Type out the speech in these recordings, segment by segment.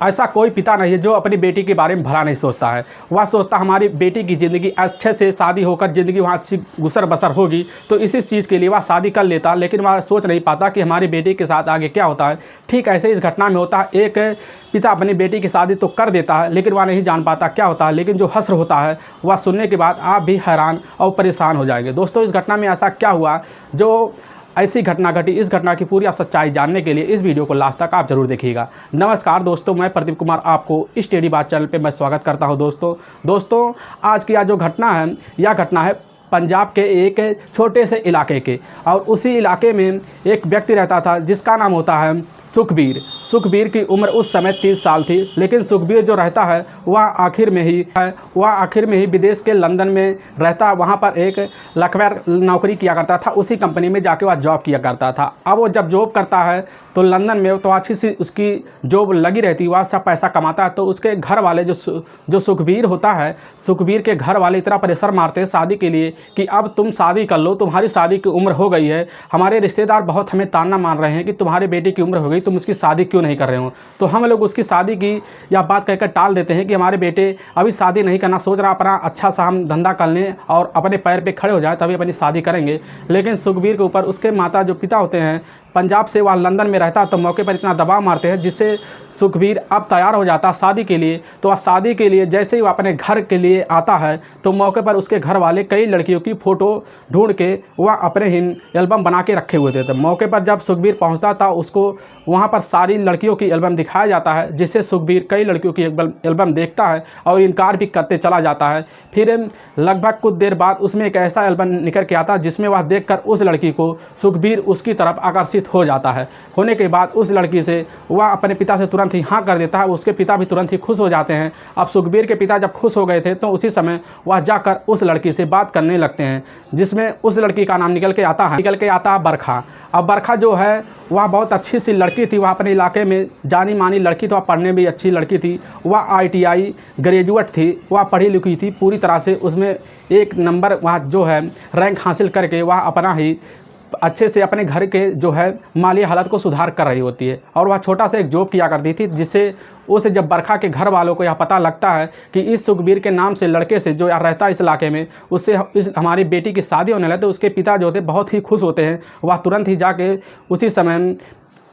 ऐसा कोई पिता नहीं है जो अपनी बेटी के बारे में भला नहीं सोचता है। वह सोचता हमारी बेटी की ज़िंदगी अच्छे से शादी होकर ज़िंदगी वहाँ अच्छी गुजर बसर होगी, तो इसी चीज़ के लिए वह शादी कर लेता, लेकिन वह सोच नहीं पाता कि हमारी बेटी के साथ आगे क्या होता है। ठीक ऐसे इस घटना में होता है, एक पिता अपनी बेटी की शादी तो कर देता है, लेकिन वह नहीं जान पाता क्या होता है। लेकिन जो हश्र होता है वह सुनने के बाद आप भी हैरान और परेशान हो जाएंगे। दोस्तों, इस घटना में ऐसा क्या हुआ जो ऐसी घटना घटी, इस घटना की पूरी आप सच्चाई जानने के लिए इस वीडियो को लास्ट तक आप जरूर देखिएगा। नमस्कार दोस्तों, मैं प्रदीप कुमार आपको इस टेडी बात चैनल पे मैं स्वागत करता हूं। दोस्तों आज की जो घटना है, यह घटना है पंजाब के एक छोटे से इलाके के, और उसी इलाके में एक व्यक्ति रहता था जिसका नाम होता है सुखबीर की उम्र उस समय 30 साल थी। लेकिन सुखबीर जो रहता है वह आखिर में ही विदेश के लंदन में रहता, वहाँ पर एक लकवर नौकरी किया करता था। उसी कंपनी में जाके वह जॉब किया करता था। अब वो जब जॉब करता है तो लंदन में तो अच्छी सी उसकी जॉब लगी रहती, वह सब पैसा कमाता है। तो उसके घर वाले जो सुखबीर होता है, सुखबीर के घर वाले इतना प्रेशर मारते हैं शादी के लिए कि अब तुम शादी कर लो, तुम्हारी शादी की उम्र हो गई है। हमारे रिश्तेदार बहुत हमें ताना मार रहे हैं कि तुम्हारी बेटी की उम्र हो गई, तुम उसकी शादी क्यों नहीं कर रहे हो। तो हम लोग उसकी शादी की यह बात कहकर टाल देते हैं कि हमारे बेटे अभी शादी नहीं करना सोच रहा, अपना अच्छा सा हम धंधा कर लें और अपने पैर पे खड़े हो जाए तभी अपनी शादी करेंगे। लेकिन सुखबीर के ऊपर उसके माता जो पिता होते हैं पंजाब से, वह लंदन में रहता, तो मौके पर इतना दबाव मारते हैं जिससे सुखबीर अब तैयार हो जाता शादी के लिए। तो वह शादी के लिए जैसे ही वह अपने घर के लिए आता है तो मौके पर उसके घर वाले कई लड़कियों की फ़ोटो ढूंढ के वह अपने ही एल्बम बना के रखे हुए थे। तो मौके पर जब सुखबीर पहुंचता था उसको वहां पर सारी लड़कियों की एल्बम दिखाया जाता है, जिससे सुखबीर कई लड़कियों की एल्बम देखता है और इनकार भी करते चला जाता है। फिर लगभग कुछ देर बाद उसमें एक ऐसा एल्बम निकल के आता जिसमें वह देखकर उस लड़की को सुखबीर उसकी तरफ आकर्षित हो जाता है। होने के बाद उस लड़की से वह अपने पिता से तुरंत ही हाँ कर देता है। उसके पिता भी तुरंत ही खुश हो जाते हैं। अब सुखबीर के पिता जब खुश हो गए थे तो उसी समय वह जाकर उस लड़की से बात करने लगते हैं, जिसमें उस लड़की का नाम निकल के आता है बरखा। अब बरखा जो है वह बहुत अच्छी सी लड़की थी, वह अपने इलाके में जानी मानी लड़की थी, वह पढ़ने में भी अच्छी लड़की थी। वह ITI ग्रेजुएट थी, वह पढ़ी लिखी थी पूरी तरह से, उसमें एक नंबर वह जो है रैंक हासिल करके वह अपना ही अच्छे से अपने घर के जो है माली हालत को सुधार कर रही होती है। और वह छोटा सा एक जॉब किया करती थी, जिससे उसे जब बरखा के घर वालों को यह पता लगता है कि इस सुखबीर के नाम से लड़के से जो रहता है इस इलाके में, उससे हमारी बेटी की शादी होने लगे, तो उसके पिता जो होते बहुत ही खुश होते हैं। वह तुरंत ही जाके उसी समय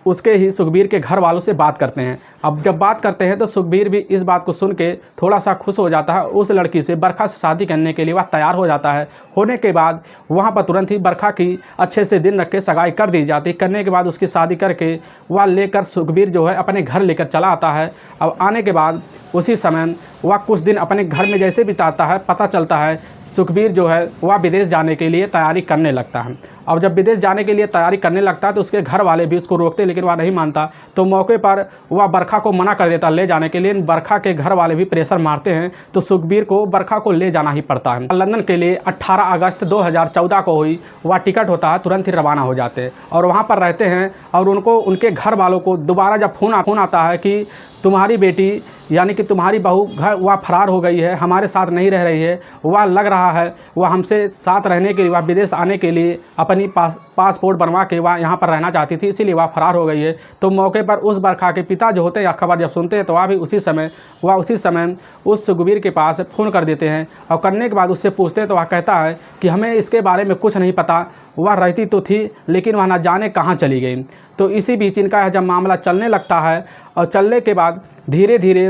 उसके ही सुखबीर के घर वालों से बात करते हैं। अब जब बात करते हैं तो सुखबीर भी इस बात को सुन के थोड़ा सा खुश हो जाता है। उस लड़की से बरखा से शादी करने के लिए वह तैयार हो जाता है। होने के बाद वहाँ पर तुरंत ही बरखा की अच्छे से दिन रख के सगाई कर दी जाती। करने के बाद उसकी शादी करके वह लेकर सुखबीर जो है अपने घर लेकर चला आता है। अब आने के बाद उसी समय वह कुछ दिन अपने घर में जैसे बिताता है, पता चलता है सुखबीर जो है वह विदेश जाने के लिए तैयारी करने लगता है। और जब विदेश जाने के लिए तैयारी करने लगता है तो उसके घर वाले भी उसको रोकते, लेकिन वह नहीं मानता। तो मौके पर वह बरखा को मना कर देता ले जाने के लिए। बरखा के घर वाले भी प्रेशर मारते हैं तो सुखबीर को बरखा को ले जाना ही पड़ता है। लंदन के लिए 18 अगस्त 2014 को हुई वह टिकट होता है, तुरंत ही रवाना हो जाते हैं और वहाँ पर रहते हैं। और उनको उनके घर वालों को दोबारा जब फ़ोन आता है कि तुम्हारी बेटी यानी कि तुम्हारी बहू घर वह फरार हो गई है, हमारे साथ नहीं रह रही है, वह लग रहा है वह हमसे साथ रहने के लिए, वह विदेश आने के लिए अपनी पासपोर्ट बनवा के वह यहाँ पर रहना चाहती थी, इसीलिए वह फरार हो गई है। तो मौके पर उस बरखा के पिता जो होते हैं खबर जब सुनते हैं तो वह भी उसी समय उस सुखबीर के पास फ़ोन कर देते हैं। और करने के बाद उससे पूछते हैं तो वह कहता है कि हमें इसके बारे में कुछ नहीं पता, वह रहती तो थी लेकिन वह ना जाने कहाँ चली गई। तो इसी बीच इनका जब मामला चलने लगता है और चलने के बाद धीरे धीरे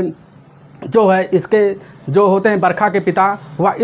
जो है इसके जो होते हैं बरखा के पिता, वह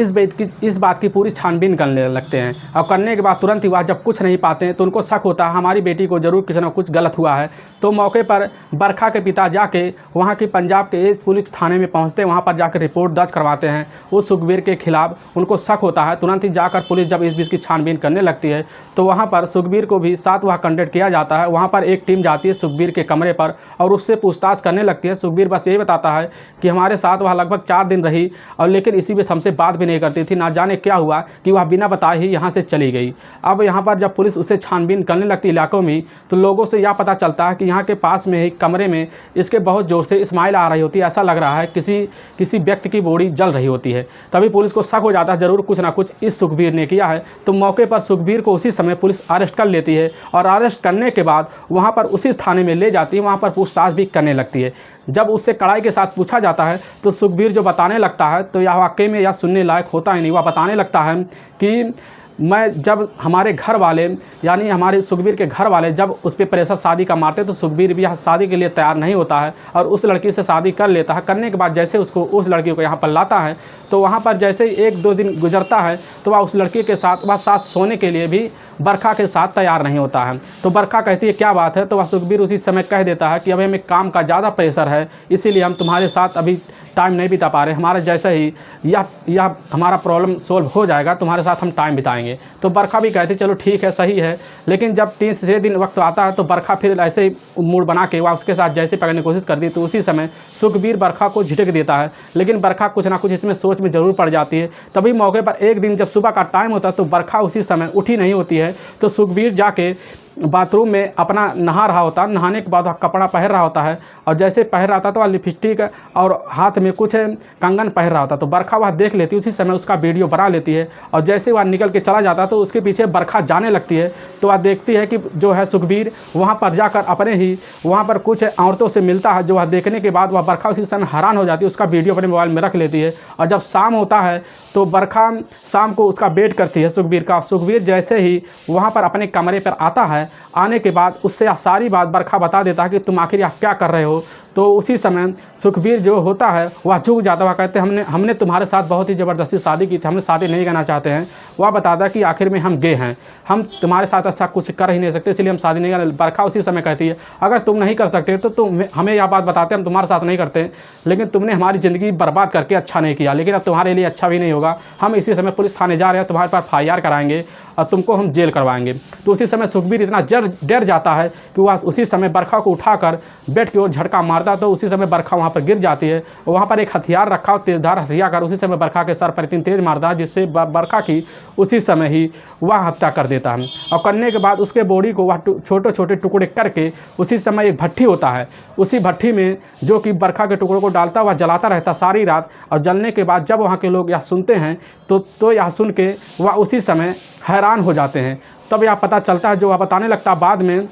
इस बात की पूरी छानबीन करने लगते हैं। और करने के बाद तुरंत ही वह जब कुछ नहीं पाते हैं तो उनको शक होता है हमारी बेटी को ज़रूर किसी न कुछ गलत हुआ है। तो मौके पर बरखा के पिता जाके वहाँ की पंजाब के एक पुलिस थाने में पहुँचते हैं, वहाँ पर जाकर रिपोर्ट दर्ज करवाते हैं उस सुखबीर के खिलाफ। उनको शक होता है, तुरंत ही जाकर पुलिस जब इस बीच की छानबीन करने लगती है तो वहाँ पर सुखबीर को भी साथ वह कंडक्ट किया जाता है। वहाँ पर एक टीम जाती है सुखबीर के कमरे पर और उससे पूछताछ करने लगती है। सुखबीर बस यही बताता है कि हमारे साथ वह लगभग 4 दिन रही और लेकिन इसी बीच हमसे बात भी नहीं करती थी, ना जाने क्या हुआ कि वह बिना बताए ही यहाँ से चली गई। अब यहाँ पर जब पुलिस उससे छानबीन करने लगती इलाकों में तो लोगों से यह पता चलता है कि यहाँ के पास में ही कमरे में इसके बहुत ज़ोर से स्माइल आ रही होती है, ऐसा लग रहा है किसी व्यक्ति की बॉडी जल रही होती है। तभी पुलिस को शक हो जाता है ज़रूर कुछ ना कुछ इस सुखबीर ने किया है। तो मौके पर सुखबीर को उसी समय पुलिस अरेस्ट कर लेती है और अरेस्ट करने के बाद वहाँ पर उसी थाने में ले जाती है, वहाँ पर पूछताछ भी करने लगती है। जब उससे कड़ाई के साथ पूछा जाता है तो सुखबीर जो बताने लगता है तो यह वाकई में यह सुनने लायक होता ही नहीं। वह बताने लगता है कि मैं जब हमारे घर वाले यानी हमारे सुखबीर के घर वाले जब उस पर प्रेशर शादी का मारते तो सुखबीर भी यहाँ शादी के लिए तैयार नहीं होता है और उस लड़की से शादी कर लेता है। करने के बाद जैसे उसको उस लड़की को यहाँ पर लाता है तो वहाँ पर जैसे ही 1-2 दिन गुजरता है तो वह उस लड़की के साथ सोने के लिए भी बरखा के साथ तैयार नहीं होता है। तो बरखा कहती है क्या बात है, तो वह सुखबीर उसी समय कह देता है कि अभी हमें काम का ज़्यादा प्रेशर है, इसीलिए हम तुम्हारे साथ अभी टाइम नहीं बिता पा रहे, हमारे जैसे ही यह हमारा प्रॉब्लम सोल्व हो जाएगा तुम्हारे साथ हम टाइम बिताएंगे। तो बरखा भी कहती चलो ठीक है सही है। लेकिन जब 3 दिन वक्त आता है तो बरखा फिर ऐसे ही मूड बना के वह उसके साथ जैसे पकड़ने की कोशिश करती है तो उसी समय सुखबीर बरखा को झिटक देता है। लेकिन बरखा कुछ ना कुछ इसमें सोच में ज़रूर पड़ जाती है। तभी मौके पर एक दिन जब सुबह का टाइम होता है तो बरखा उसी समय उठी नहीं होती है। तो सुखबीर जाके बाथरूम में अपना नहा रहा होता है। नहाने के बाद वह कपड़ा पहन रहा होता है और जैसे पहन रहा था तो वह लिपस्टिक और हाथ में कुछ कंगन पहन रहा था। तो बरखा वह देख लेती है, उसी समय उसका वीडियो बना लेती है और जैसे वह निकल के चला जाता है तो उसके पीछे बरखा जाने लगती है। तो वह देखती है कि जो है सुखबीर वहाँ पर जाकर अपने ही वहाँ पर कुछ औरतों से मिलता है। जो वह देखने के बाद वह बरखा उसी समय हैरान हो जाती है, उसका वीडियो अपने मोबाइल में रख लेती है। और जब शाम होता है तो बरखा शाम को उसका वेट करती है सुखबीर का। सुखबीर जैसे ही वहाँ पर अपने कमरे पर आता है, आने के बाद उससे सारी बात बरखा बता देता है कि तुम आखिर यहाँ क्या कर रहे हो। तो उसी समय सुखबीर जो होता है वह झुक जाता है। वह कहते हैं हमने तुम्हारे साथ बहुत ही ज़बरदस्ती शादी की थी, हमने शादी नहीं करना चाहते हैं। वह बताता है कि आखिर में हम गे हैं, हम तुम्हारे साथ ऐसा कुछ कर ही नहीं सकते, इसलिए हम शादी नहीं कर। बरखा उसी समय कहती है अगर तुम नहीं कर सकते तो तुम हमें यह बात बताते, हम तुम्हारे साथ नहीं करते, लेकिन तुमने हमारी ज़िंदगी बर्बाद करके अच्छा नहीं किया। लेकिन अब तुम्हारे लिए अच्छा भी नहीं होगा, हम इसी समय पुलिस थाने जा रहे हैं, तुम्हारे पास FIR कराएंगे और तुमको हम जेल करवाएंगे। तो उसी समय सुखबीर इतना डर जाता है कि वह उसी समय बरखा को उठाकर बेड की ओर झटका मारता। तो उसी समय बरखा वहाँ पर गिर जाती है। वहाँ पर एक हथियार रखा हो, तेजधार हथियार कर उसी समय बरखा के सर पर इतनी तेज मारता है जिससे बरखा की उसी समय ही वह हत्या कर देता है। और करने के बाद उसके बॉडी को वह छोटे छोटे टुकड़े करके उसी समय एक भट्ठी होता है, उसी भट्ठी में जो कि बरखा के टुकड़ों को डालता वह जलाता रहता सारी रात। और जलने के बाद जब वहाँ के लोग यह सुनते हैं तो यह सुन के वह उसी समय हैरान हो जाते हैं। तब यह पता चलता है, जो वह बताने लगता है बाद में,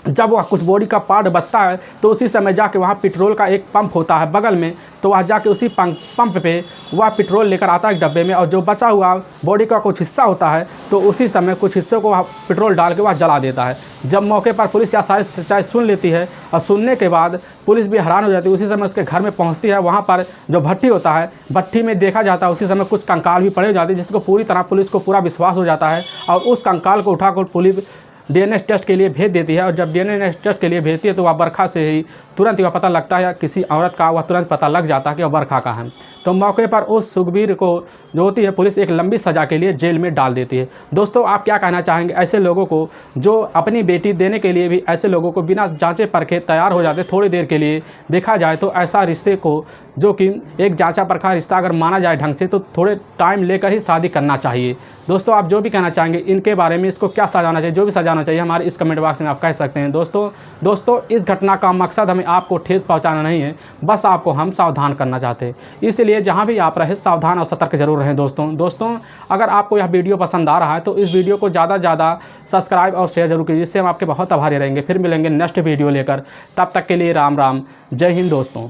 जब वह कुछ बॉडी का पार्ट बचता है तो उसी समय जाके वहाँ पेट्रोल का एक पंप होता है बगल में। तो वह जाके उसी पंप पे वह पेट्रोल लेकर आता है एक डब्बे में, और जो बचा हुआ बॉडी का कुछ हिस्सा होता है तो उसी समय कुछ हिस्सों को वह पेट्रोल डाल के वह जला देता है। जब मौके पर पुलिस यह सारी सच्चाई सुन लेती है और सुनने के बाद पुलिस भी हैरान हो जाती है। उसी समय उसके घर में पहुँचती है। वहाँ पर जो भट्ठी होता है, भट्ठी में देखा जाता है उसी समय कुछ कंकाल भी पड़े हो जाते हैं, जिसको पूरी तरह पुलिस को पूरा विश्वास हो जाता है। और उस कंकाल को उठाकर पुलिस DNA टेस्ट के लिए भेज देती है। और जब DNA टेस्ट के लिए भेजती है तो वह बरखा से ही तुरंत वह पता लगता है, किसी औरत का वह तुरंत पता लग जाता है कि वह बरखा का है। तो मौके पर उस सुखबीर को जो होती है पुलिस एक लंबी सज़ा के लिए जेल में डाल देती है। दोस्तों आप क्या कहना चाहेंगे ऐसे लोगों को जो अपनी बेटी देने के लिए भी ऐसे लोगों को बिना जांचे परखे तैयार हो जाते थोड़ी देर के लिए? देखा जाए तो ऐसा रिश्ते को, जो कि एक जांचा परखा रिश्ता अगर माना जाए ढंग से, तो थोड़े टाइम लेकर ही शादी करना चाहिए। दोस्तों आप जो भी कहना चाहेंगे इनके बारे में, इसको क्या सजाना चाहिए, जो भी सजाना चाहिए हमारे इस कमेंट बॉक्स में आप कह सकते हैं। दोस्तों इस घटना का मकसद हमें आपको ठेस पहुंचाना नहीं है, बस आपको हम सावधान करना चाहते हैं। इसलिए जहां भी आप रहे सावधान और सतर्क जरूर रहें। दोस्तों अगर आपको यह वीडियो पसंद आ रहा है तो इस वीडियो को ज़्यादा से ज़्यादा सब्सक्राइब और शेयर जरूर कीजिए, जिससे हम आपके बहुत आभारी रहेंगे। फिर मिलेंगे नेक्स्ट वीडियो लेकर, तब तक के लिए राम राम, जय हिंद दोस्तों।